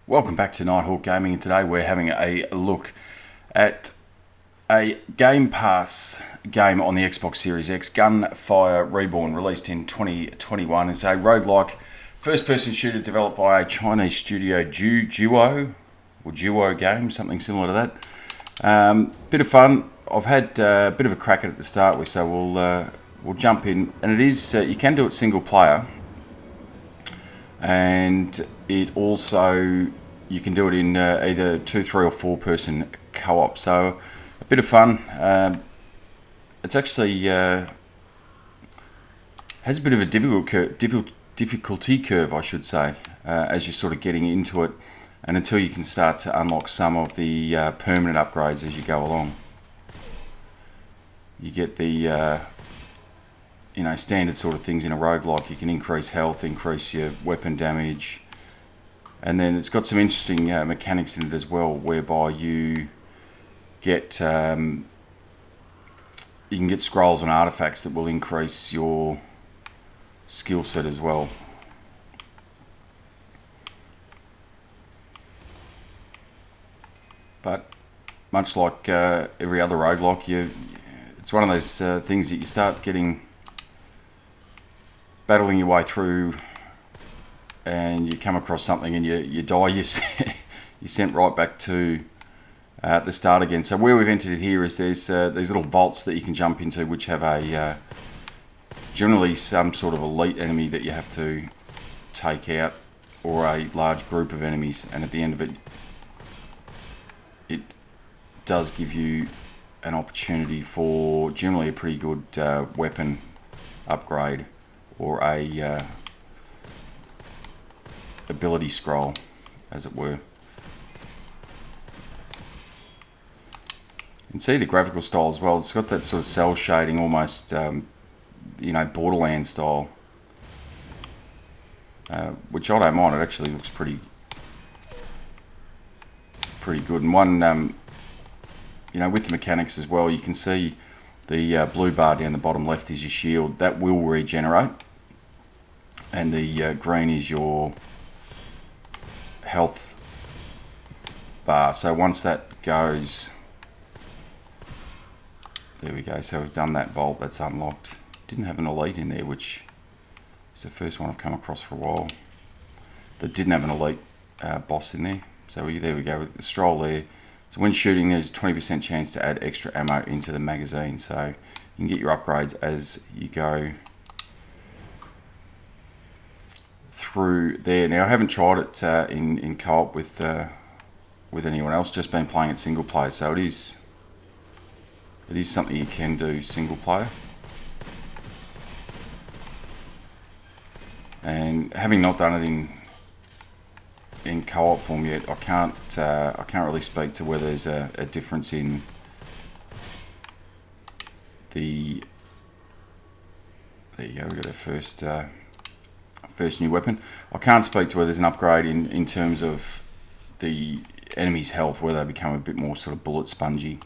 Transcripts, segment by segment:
Welcome back to Nighthawk Gaming, and today we're having a look at a Game Pass game on the Xbox Series X, Gunfire Reborn, released in 2021. It's a roguelike first-person shooter developed by a Chinese studio, Duoyi Games, something similar to that. Bit of fun. I've had a bit of a crack at it to start with, so we'll jump in. And it is you can do it single player. And it also, you can do it in either 2, 3 or 4 person co-op, so a bit of fun. It's actually has a bit of a difficulty curve, I should say, as you're sort of getting into it, and until you can start to unlock some of the permanent upgrades as you go along. You get the standard sort of things in a roguelike. You can increase health, increase your weapon damage, and then it's got some interesting mechanics in it as well, whereby you get you can get scrolls and artifacts that will increase your skill set as well. But much like every other roguelike, it's one of those things that you start battling your way through, and you come across something and you die, you're sent right back to the start again. So where we've entered it here is there's these little vaults that you can jump into, which have a generally some sort of elite enemy that you have to take out, or a large group of enemies, and at the end of it, it does give you an opportunity for generally a pretty good weapon upgrade, or a ability scroll, as it were. You can see the graphical style as well. It's got that sort of cell shading, almost Borderlands style, which I don't mind. It actually looks pretty good. And one, with the mechanics as well, you can see the blue bar down the bottom left is your shield. That will regenerate. And the green is your health bar. So once that goes, there we go. So we've done that vault. That's unlocked. Didn't have an elite in there, which is the first one I've come across for a while that didn't have an elite boss in there. So there we go with the stroll there. So when shooting, there's a 20% chance to add extra ammo into the magazine. So you can get your upgrades as you go through there. Now, I haven't tried it in co-op with anyone else. Just been playing it single player. So it is something you can do single player. And having not done it in co-op form yet, I can't really speak to whether there's a difference in the. There you go. We got our first new weapon. I can't speak to whether there's an upgrade in terms of the enemy's health, where they become a bit more sort of bullet spongy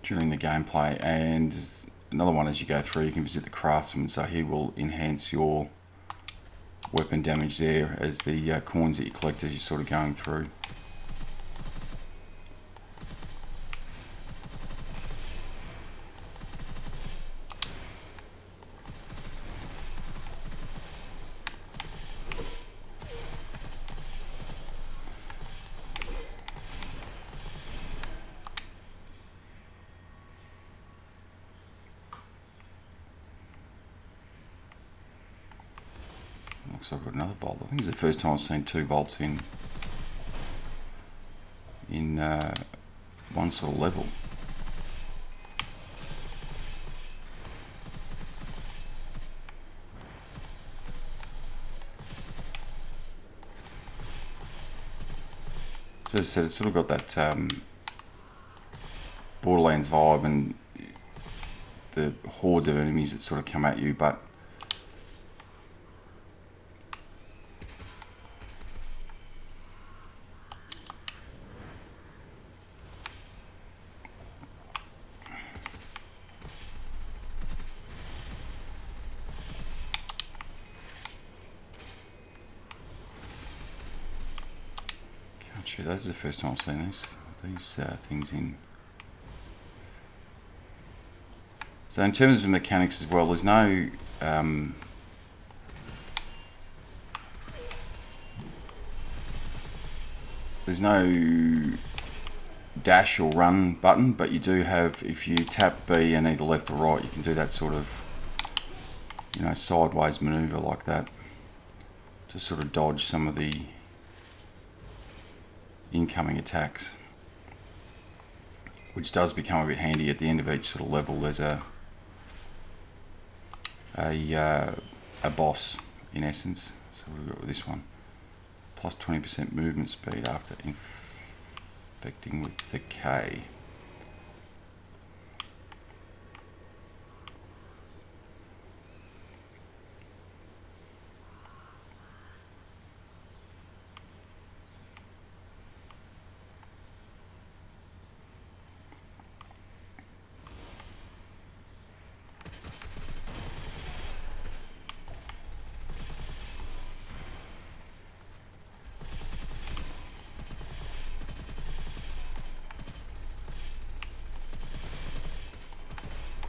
during the gameplay. And there's another one as you go through. You can visit the craftsman, so he will enhance your weapon damage there as the coins that you collect as you're sort of going through. Looks like I've got another vault. I think it's the first time I've seen 2 vaults in one sort of level. So as I said, it's sort of got that Borderlands vibe, and the hordes of enemies that sort of come at you, but Actually, this is the first time I've seen these things in. So in terms of mechanics as well, there's no dash or run button, but you do have, if you tap B and either left or right, you can do that sort of, you know, sideways maneuver like that to sort of dodge some of the incoming attacks, which does become a bit handy at the end of each sort of level. There's a boss in essence. So we've got this one, plus 20% movement speed after infecting with decay.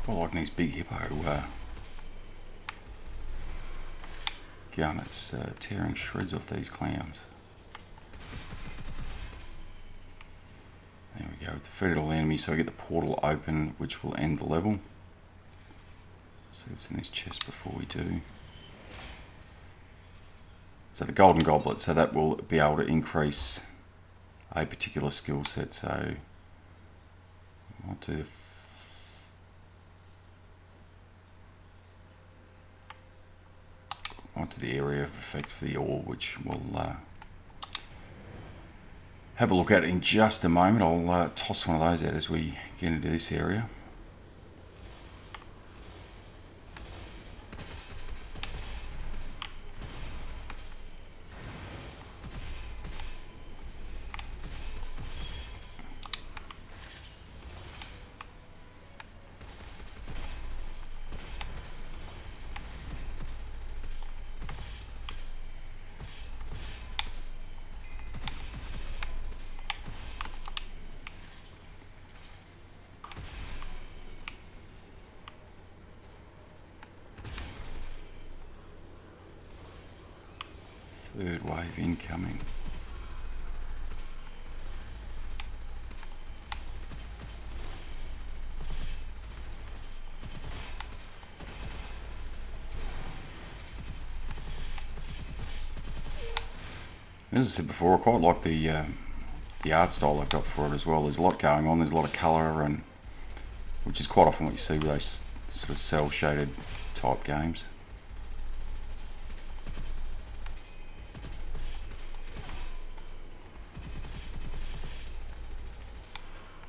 Quite like these big hippo gun. It's tearing shreds off these clowns. There we go. We've defeated all the enemies, so we get the portal open, which will end the level. See what's in this chest before we do. So the golden goblet, so that will be able to increase a particular skill set. So I'll do the onto the area of effect for the ore, which we'll have a look at in just a moment. I'll toss one of those out as we get into this area. Third wave incoming. As I said before, I quite like the art style they've got for it as well. There's a lot going on. There's a lot of colour, and which is quite often what you see with those sort of cell shaded type games.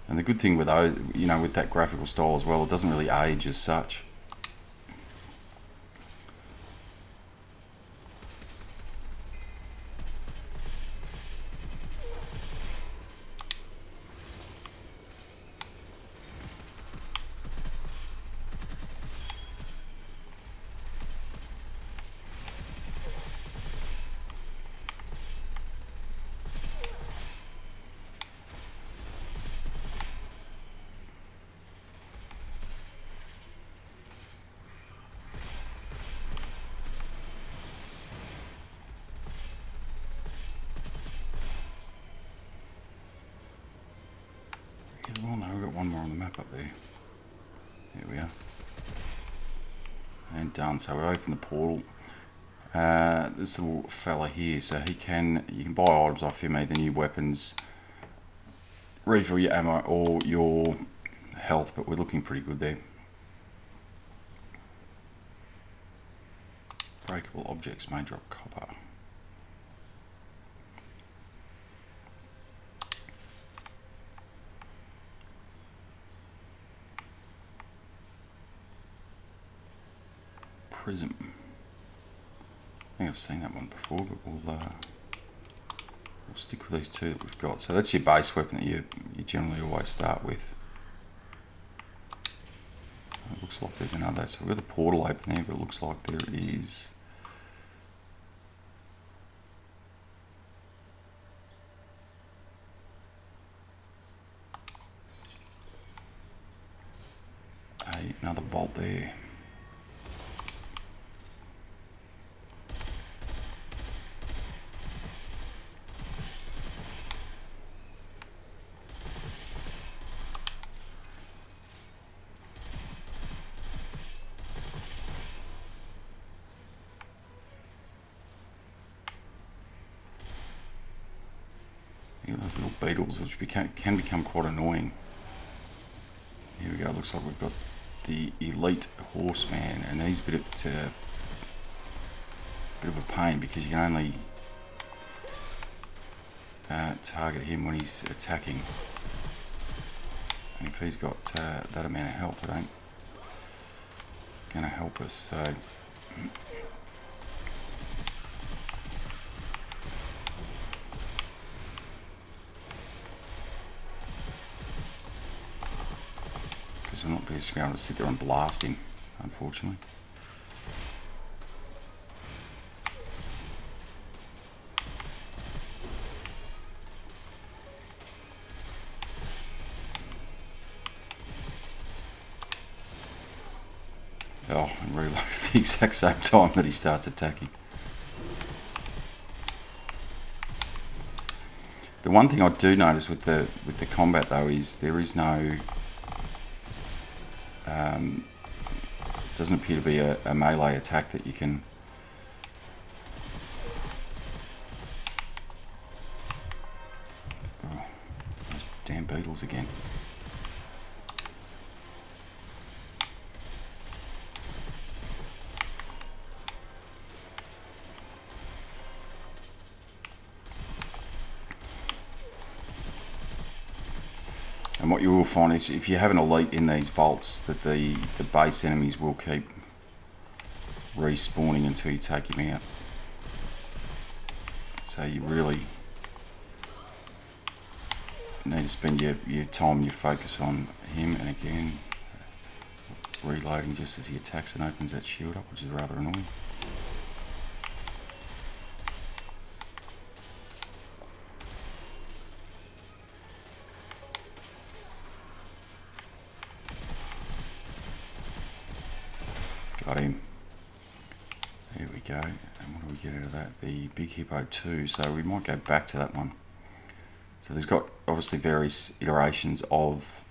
And the good thing with those, you know, with that graphical style as well, it doesn't really age as such. Well, no, we've got one more on the map up there. There we are. And done. So we open the portal. This little fella here, so you can buy items off him, either new weapons, refill your ammo or your health, but we're looking pretty good there. Breakable objects may drop copper. Prism. I think I've seen that one before, but we'll stick with these two that we've got. So that's your base weapon that you generally always start with. It looks like there's another. So we've got the portal open there, but it looks like there is. bolt there. Those little beetles, which can become quite annoying. Here we go. Looks like we've got the elite horseman, and he's a bit of a pain because you can only target him when he's attacking. And if he's got that amount of health, it ain't gonna help us. So. We're not going to be able to sit there and blast him, unfortunately. Oh, and reload at the exact same time that he starts attacking. The one thing I do notice with the combat though is there is no doesn't appear to be a melee attack that you can those damn beetles again. And what you will find is if you have an elite in these vaults, that the base enemies will keep respawning until you take him out. So you really need to spend your time, your focus on him, and again reloading just as he attacks and opens that shield up, which is rather annoying. Got him. There we go. And what do we get out of that? The big hippo 2. So we might go back to that one. So there's got obviously various iterations of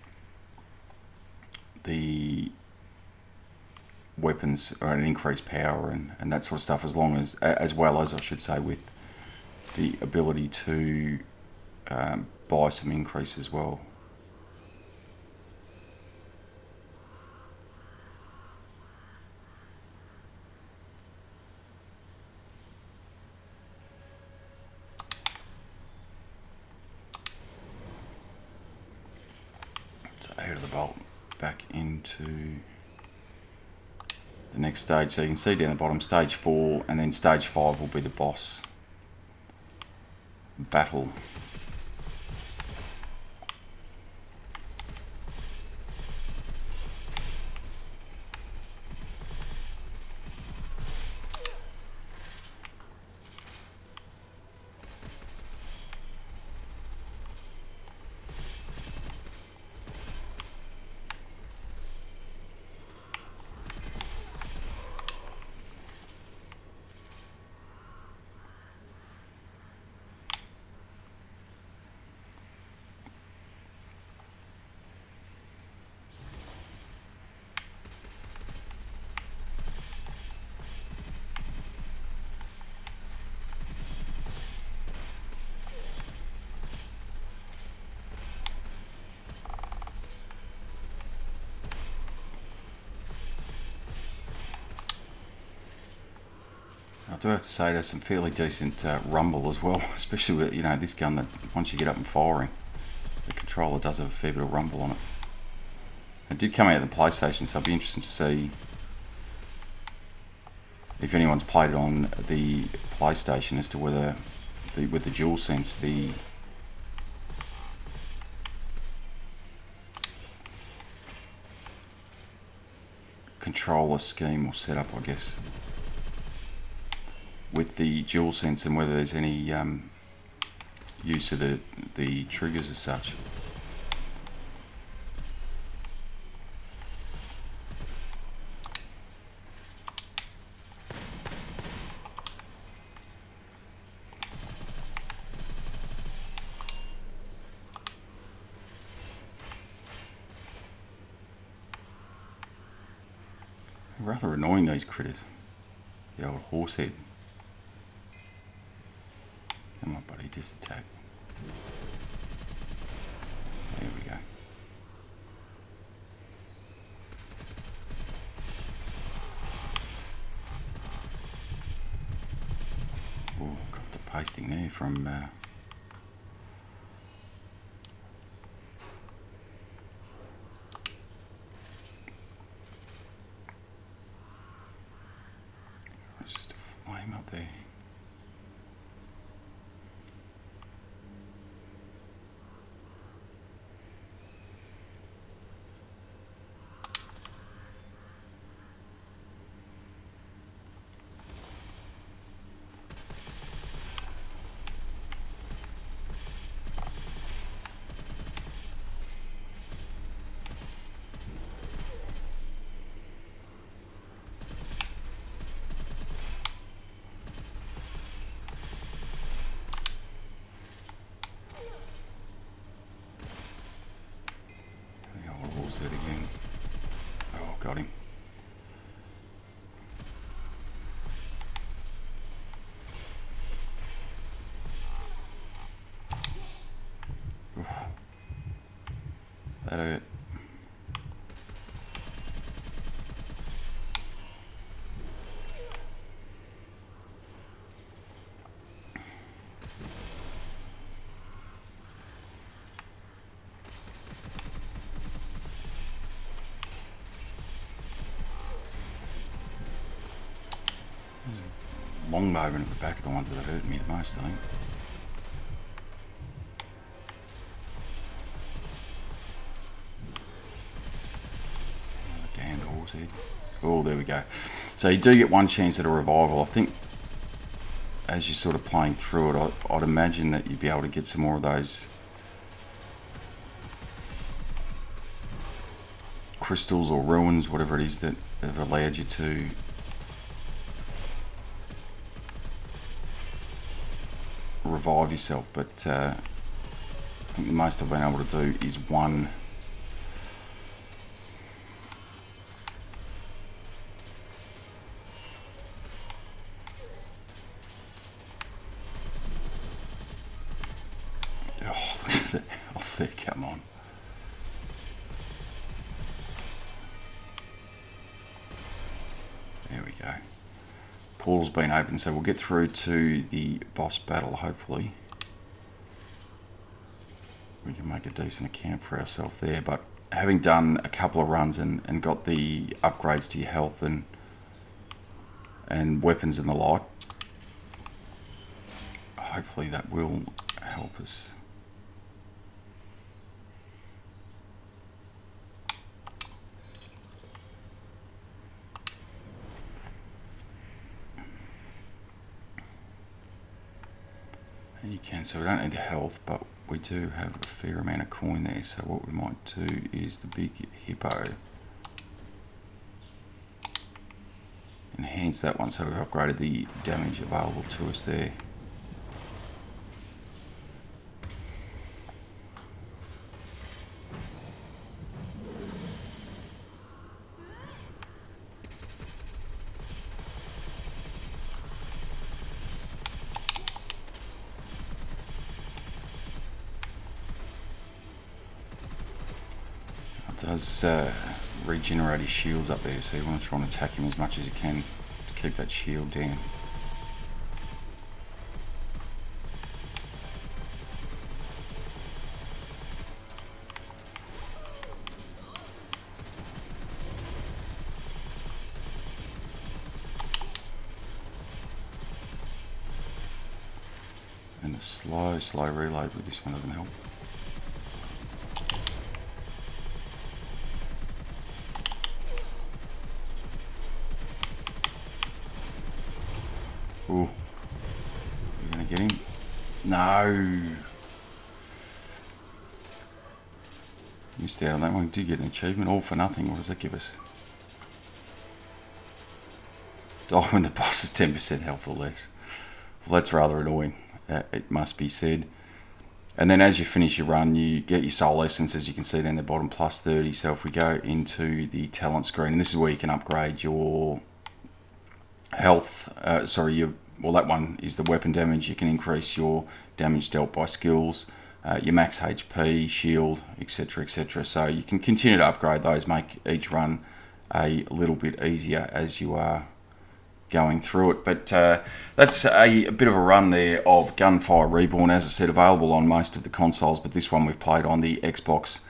the weapons or an increased power and that sort of stuff, as well as I should say with the ability to buy some increase as well. Out of the bolt, back into the next stage. So you can see down the bottom, stage 4, and then stage 5 will be the boss battle. I do have to say there's some fairly decent rumble as well, especially with this gun that once you get up and firing, the controller does have a fair bit of rumble on it. It did come out of the PlayStation, so I'd be interested to see if anyone's played it on the PlayStation as to whether with the DualSense the controller scheme or setup, I guess, with the DualSense, and whether there's any use of the triggers as such. Rather annoying, these critters. The old horse head. Come on, buddy, just attack. There we go. Oh, got the pasting there from... It's just a flame up there. It again. Oh, got him. Oof. That hurt. Longbowmen at the back are the ones that hurt me the most, I think. Damned horse head. Oh, there we go. So you do get one chance at a revival. I think as you're sort of playing through it, I'd imagine that you'd be able to get some more of those crystals or ruins, whatever it is, that have allowed you to revive yourself, but I think the most I've been able to do is one. Oh, look at that. Oh, there, come on. There we go. Portal's been open, so we'll get through to the boss battle, hopefully. We can make a decent account for ourselves there, but having done a couple of runs and got the upgrades to your health and weapons and the like, hopefully that will help us. You can, so we don't need the health, but we do have a fair amount of coin there, so what we might do is the big hippo. Enhance that one, so we've upgraded the damage available to us there. Does regenerate his shields up there, so you want to try and attack him as much as you can to keep that shield down. And the slow reload with this one doesn't help. Ooh. We're gonna get him. No. Missed out on that one. Do get an achievement, all for nothing. What does that give us? Die when the boss is 10% health or less. Well, that's rather annoying, it must be said. And then as you finish your run, you get your soul essence, as you can see down the bottom, plus 30. So if we go into the talent screen, and this is where you can upgrade your health, well, that one is the weapon damage. You can increase your damage dealt by skills, your max HP, shield, etc, etc. So you can continue to upgrade those, make each run a little bit easier as you are going through it. But that's a bit of a run there of Gunfire Reborn. As I said, available on most of the consoles, but this one we've played on the Xbox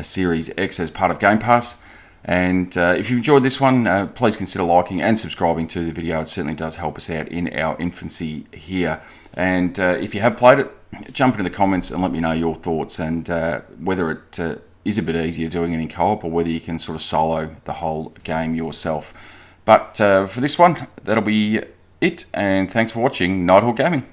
Series X as part of Game Pass. And if you've enjoyed this one, please consider liking and subscribing to the video. It certainly does help us out in our infancy here. And if you have played it, jump into the comments and let me know your thoughts, and whether it is a bit easier doing it in co-op, or whether you can sort of solo the whole game yourself. But for this one, that'll be it, and thanks for watching Nighthawk Gaming.